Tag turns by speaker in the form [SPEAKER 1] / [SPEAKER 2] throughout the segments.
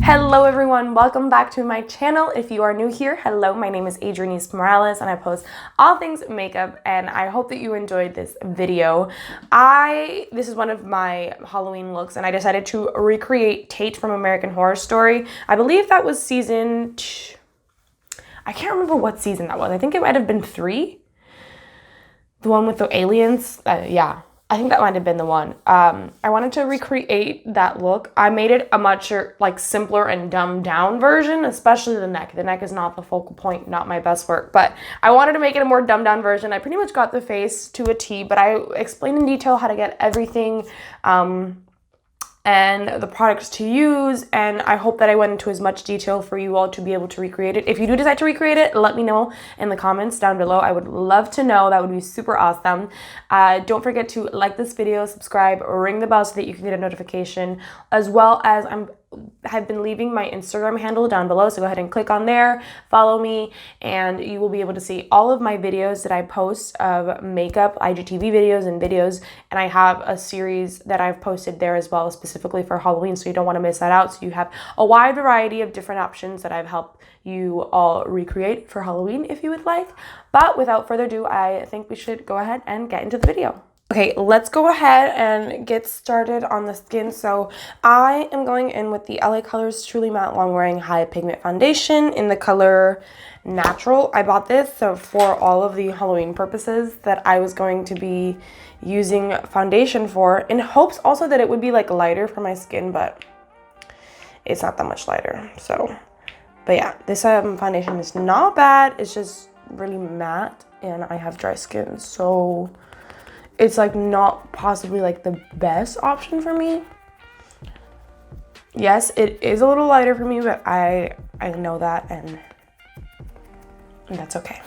[SPEAKER 1] Hello everyone, welcome back to my channel. If you are new here, hello, my name is Adrianis and I post all things makeup, and I hope that you enjoyed this video. This is one of my Halloween looks, and I decided to recreate Tate from American Horror Story. I believe that was I can't remember what season that was. I think it might have been 3. The one with the aliens. Yeah. I think that might have been the one. I wanted to recreate that look. I made it a much simpler and dumbed down version, especially the neck. The neck is not the focal point, not my best work, but I wanted to make it a more dumbed down version. I pretty much got the face to a T, but I explained in detail how to get everything and the products to use, and I hope that I went into as much detail for you all to be able to recreate it. If you do decide to recreate it, let me know in the comments down below. I would love to know. That would be super awesome. Don't forget to like this video, subscribe, ring the bell so that you can get a notification, as well as I've been leaving my Instagram handle down below, so go ahead and click on there, follow me, and you will be able to see all of my videos that I post of makeup, IGTV videos, and I have a series that I've posted there as well, specifically for Halloween, so you don't want to miss that out. So you have a wide variety of different options that I've helped you all recreate for Halloween if you would like. But without further ado, I think we should go ahead and get into the video. Okay, let's go ahead and get started on the skin. So I am going in with the LA Colors Truly Matte Long Wearing High Pigment Foundation in the color Natural. I bought this so for all of the Halloween purposes that I was going to be using foundation for, in hopes also that it would be like lighter for my skin, but it's not that much lighter. So, but yeah, this foundation is not bad. It's just really matte and I have dry skin, so it's like not possibly like the best option for me. Yes, it is a little lighter for me, but I know that, and that's okay.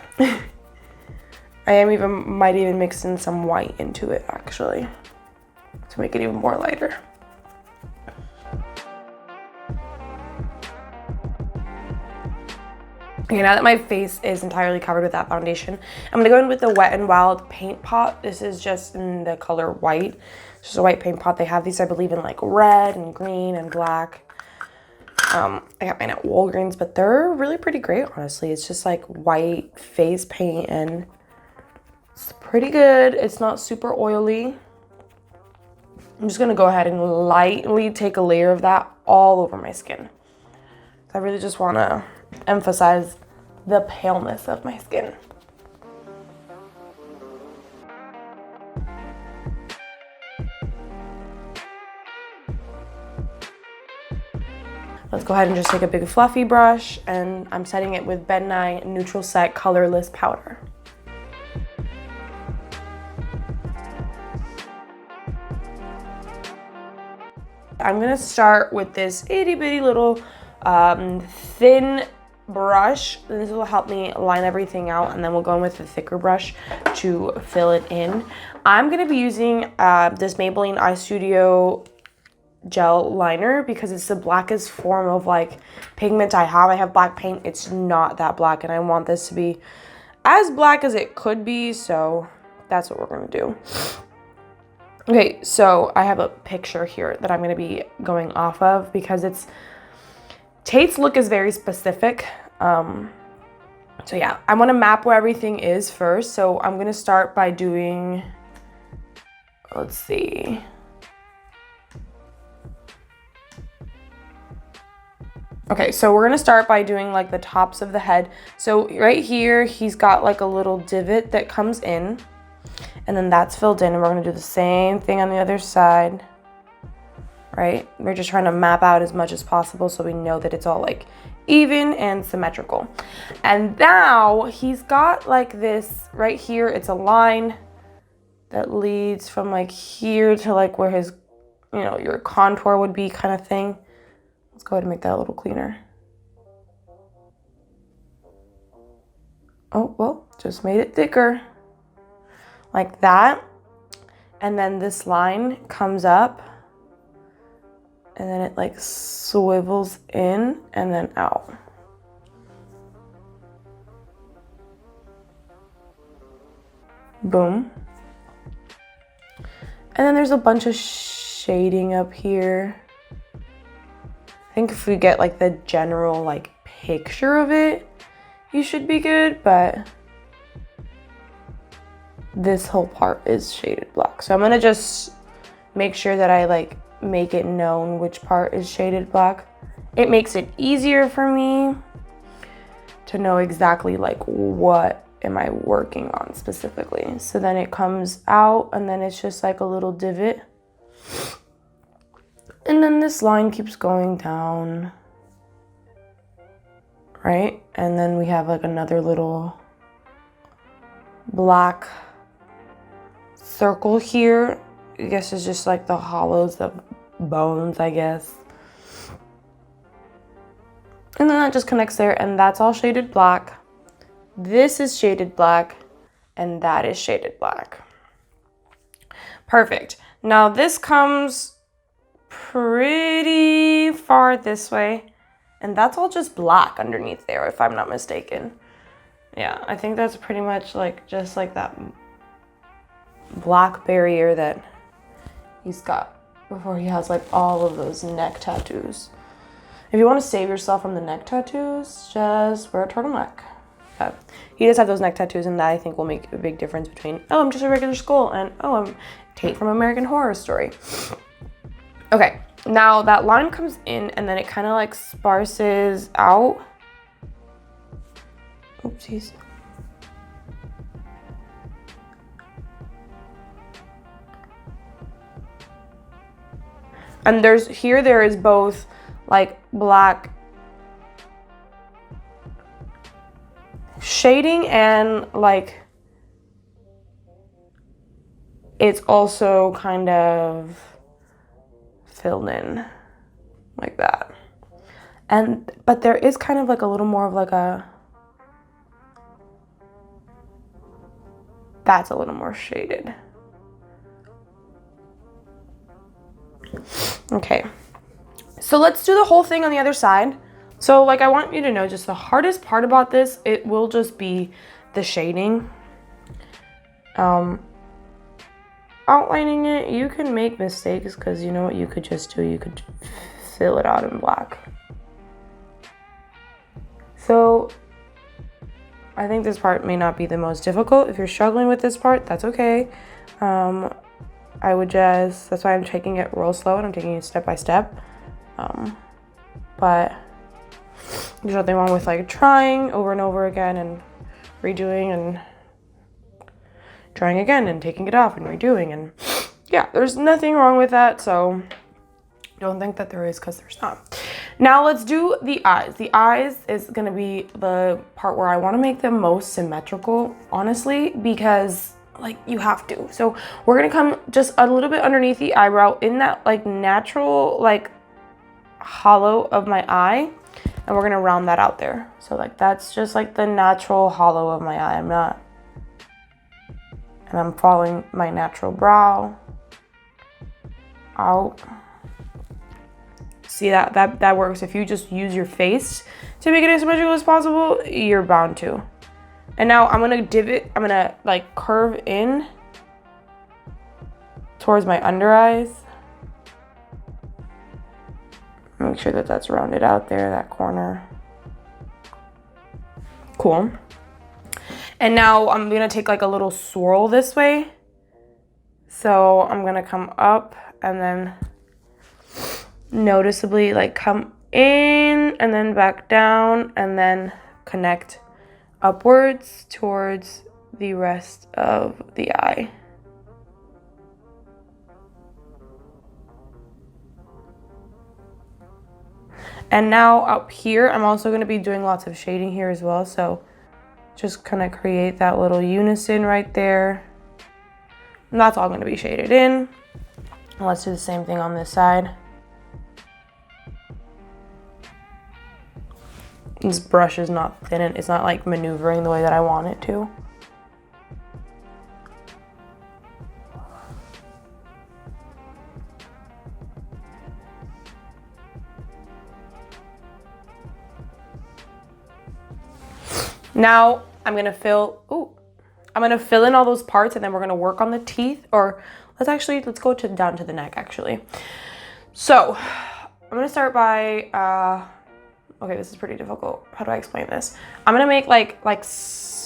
[SPEAKER 1] I might even mix in some white into it actually to make it even more lighter. Okay, now that my face is entirely covered with that foundation, I'm gonna go in with the Wet n Wild paint pot. This is just in the color white. It's just a white paint pot. They have these, I believe, in like red and green and black. I got mine at Walgreens, but they're really pretty great, honestly. It's just like white face paint and it's pretty good. It's not super oily. I'm just gonna go ahead and lightly take a layer of that all over my skin. I really just wanna emphasize the paleness of my skin. Let's go ahead and just take a big fluffy brush, and I'm setting it with Ben Nye Neutral Set Colorless Powder. I'm gonna start with this itty bitty little thin brush. This will help me line everything out, and then we'll go in with a thicker brush to fill it in. I'm going to be using this Maybelline Eye Studio gel liner because it's the blackest form of like pigment I have. I have black paint. It's not that black, and I want this to be as black as it could be, so that's what we're going to do. Okay, so I have a picture here that I'm going to be going off of because Tate's look is very specific. So yeah, I want to map where everything is first. So I'm going to start by doing, let's see. Okay, so we're going to start by doing like the tops of the head. So right here, he's got like a little divot that comes in, and then that's filled in. And we're going to do the same thing on the other side. Right? We're just trying to map out as much as possible so we know that it's all like even and symmetrical. And now he's got like this right here. It's a line that leads from like here to like where his, your contour would be, kind of thing. Let's go ahead and make that a little cleaner. Oh, well, just made it thicker. Like that. And then this line comes up, and then it like swivels in and then out. Boom. And then there's a bunch of shading up here. I think if we get like the general like picture of it, you should be good, but this whole part is shaded black. So I'm gonna just make sure that I like make it known which part is shaded black. It makes it easier for me to know exactly like what am I working on specifically. So then it comes out and then it's just like a little divot. And then this line keeps going down, right? And then we have like another little black circle here. I guess it's just like the hollows of bones, I guess. And then that just connects there, and that's all shaded black. This is shaded black, and that is shaded black. Perfect. Now this comes pretty far this way, and that's all just black underneath there, if I'm not mistaken. Yeah, I think that's pretty much like just like that black barrier that he's got before he has like all of those neck tattoos. If you want to save yourself from the neck tattoos, just wear a turtleneck. But he does have those neck tattoos, and that I think will make a big difference between, oh, I'm just a regular skull, and oh, I'm Tate from American Horror Story. Okay, now that line comes in, and then it kind of like sparses out. Oopsies. And there is both like black shading and like it's also kind of filled in like that. But there is kind of like a little more of like that's a little more shaded. Okay, so let's do the whole thing on the other side. So like I want you to know just the hardest part about this, it will just be the shading. Outlining it, you can make mistakes because you know what you could just do? You could fill it out in black. So I think this part may not be the most difficult. If you're struggling with this part, that's okay. I would just, that's why I'm taking it real slow and I'm taking it step by step. But there's nothing wrong with like trying over and over again and redoing and trying again and taking it off and redoing. And yeah, there's nothing wrong with that. So don't think that there is, because there's not. Now let's do the eyes. The eyes is gonna be the part where I wanna make them most symmetrical, honestly, because like you have to. So we're gonna come just a little bit underneath the eyebrow in that like natural like hollow of my eye, and we're gonna round that out there. So like that's just like the natural hollow of my eye. I'm following my natural brow out. See that works. If you just use your face to make it as symmetrical as possible, you're bound to. And now I'm gonna divot, I'm gonna like curve in towards my under eyes. Make sure that that's rounded out there, that corner. Cool. And now I'm gonna take like a little swirl this way. So I'm gonna come up and then noticeably like come in and then back down and then connect upwards towards the rest of the eye. And now up here, I'm also going to be doing lots of shading here as well. So just kind of create that little unison right there. And that's all going to be shaded in. And let's do the same thing on this side. This brush is not thin and it's not like maneuvering the way that I want it to. Now I'm gonna fill in all those parts, and then we're gonna work on the teeth, or let's go down to the neck actually. So I'm gonna start by, okay, this is pretty difficult. How do I explain this? I'm gonna make like spinal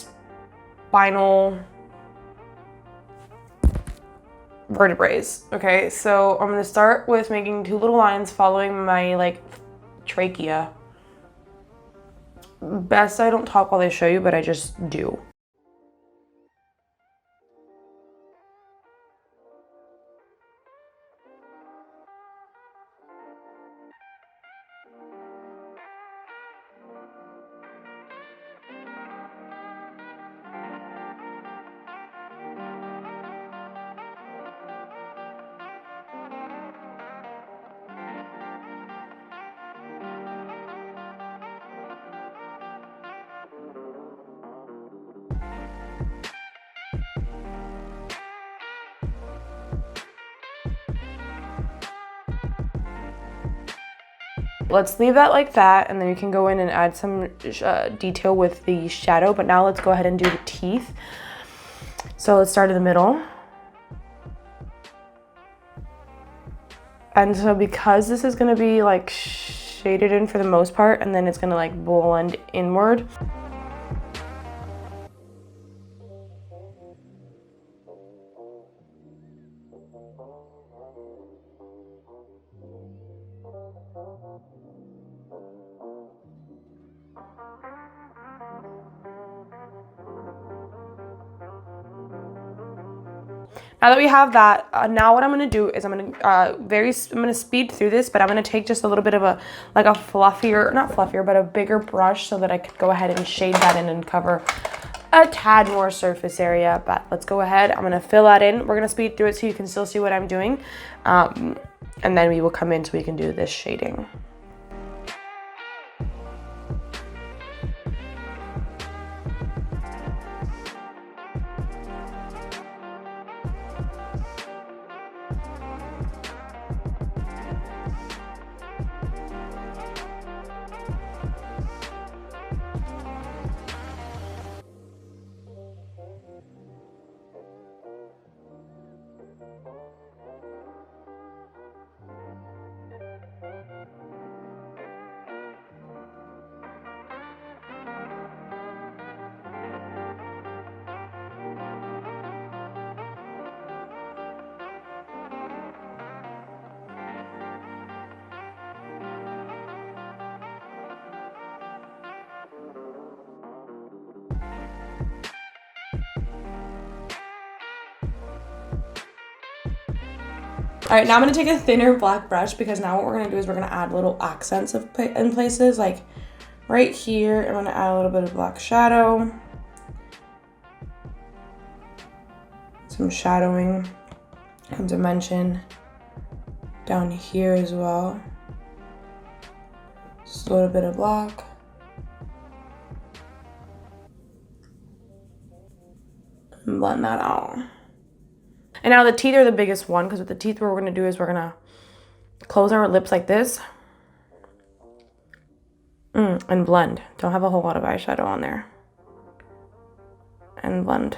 [SPEAKER 1] vertebrae. Okay, so I'm gonna start with making 2 little lines following my like trachea. Best I don't talk while I show you, but I just do. Let's leave that like that, and then you can go in and add some detail with the shadow, but now let's go ahead and do the teeth. So let's start in the middle. And so because this is gonna be like shaded in for the most part, and then it's gonna like blend inward. Now that we have that, now what I'm gonna do is I'm gonna speed through this, but I'm gonna take just a little bit of a fluffier, not fluffier, but a bigger brush so that I could go ahead and shade that in and cover a tad more surface area. But let's go ahead. I'm gonna fill that in. We're gonna speed through it so you can still see what I'm doing, and then we will come in so we can do this shading. All right, now I'm gonna take a thinner black brush because now what we're gonna do is we're gonna add little accents in places, like right here. I'm gonna add a little bit of black shadow, some shadowing and dimension down here as well. Just a little bit of black. And blend that out. And now the teeth are the biggest one, because with the teeth what we're going to do is we're going to close our lips like this. And blend. Don't have a whole lot of eyeshadow on there. And blend.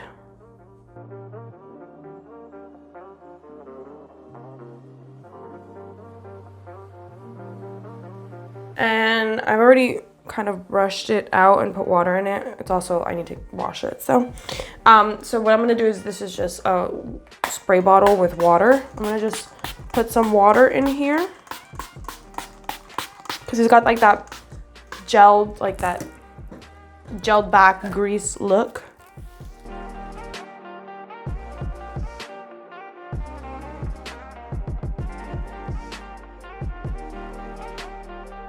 [SPEAKER 1] And I've already kind of brushed it out and put water in it. It's also, I need to wash it. So what I'm gonna do is, this is just a spray bottle with water. I'm gonna just put some water in here because he's got like that gelled back grease look.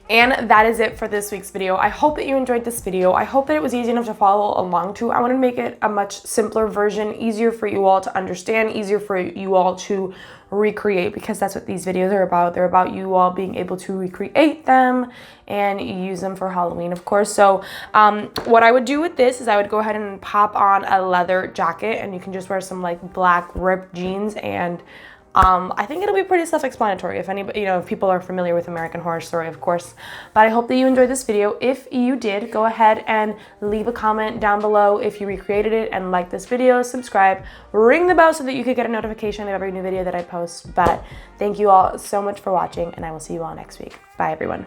[SPEAKER 1] And that is it for this week's video. I hope that you enjoyed this video. I hope that it was easy enough to follow along to. I want to make it a much simpler version, easier for you all to understand, easier for you all to recreate, because that's what these videos are about. They're about you all being able to recreate them and use them for Halloween, of course. So what I would do with this is I would go ahead and pop on a leather jacket, and you can just wear some like black ripped jeans and I think it'll be pretty self-explanatory if anybody, if people are familiar with American Horror Story, of course. But I hope that you enjoyed this video. If you did, go ahead and leave a comment down below if you recreated it, and like this video, subscribe, ring the bell so that you could get a notification of every new video that I post. But thank you all so much for watching, and I will see you all next week. Bye, everyone.